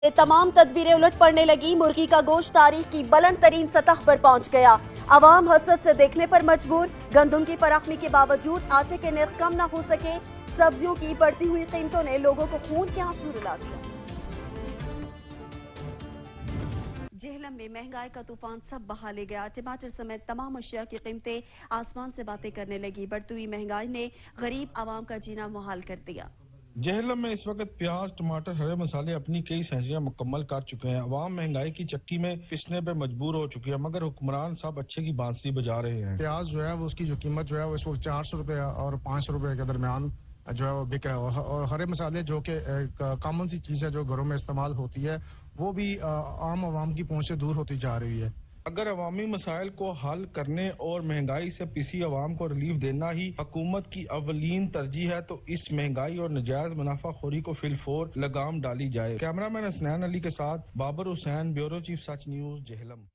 ये तमाम तदबीरें उलट पड़ने लगी। मुर्गी का गोश्त तारीख की बुलंद तरीन सतह पर पहुंच गया। अवाम हसरत से देखने पर मजबूर। गंदम की फराखमी के बावजूद आटे के निर्ख कम न हो सके। सब्जियों की बढ़ती हुई कीमतों ने लोगों को खून के आंसू रुला दिया। जेहलम में महंगाई का तूफान सब बहा ले गया। टमाटर समेत तमाम अशिया की कीमतें आसमान से बातें करने लगी। बढ़ती हुई महंगाई ने गरीब आवाम का जीना मुहाल कर दिया। जेहलम में इस वक्त प्याज, टमाटर, हरे मसाले अपनी कई सैसियां मुकम्मल कर चुके हैं। अवाम महंगाई की चक्की में पिसने पे मजबूर हो चुकी है, मगर हुक्मरान सब अच्छे की बांसुरी बजा रहे हैं। प्याज जो है वो उसकी जो कीमत जो है वो इस वक्त 400 रुपए और 500 रुपए के दरमियान जो है वो बिक रहा है। और हरे मसाले जो कि कॉमन सी चीज है जो घरों में इस्तेमाल होती है, वो भी आम आवाम की पहुंच से दूर होती जा रही है। अगर अवामी मसाइल को हल करने और महंगाई से पिसी अवाम को रिलीफ देना ही हुकूमत की अवलीन तरजीह है, तो इस महंगाई और नजायज मुनाफाखोरी को फिलफौर लगाम डाली जाए। कैमरामैन हसनैन अली के साथ बाबर हुसैन, ब्यूरो चीफ सच न्यूज, जेहलम।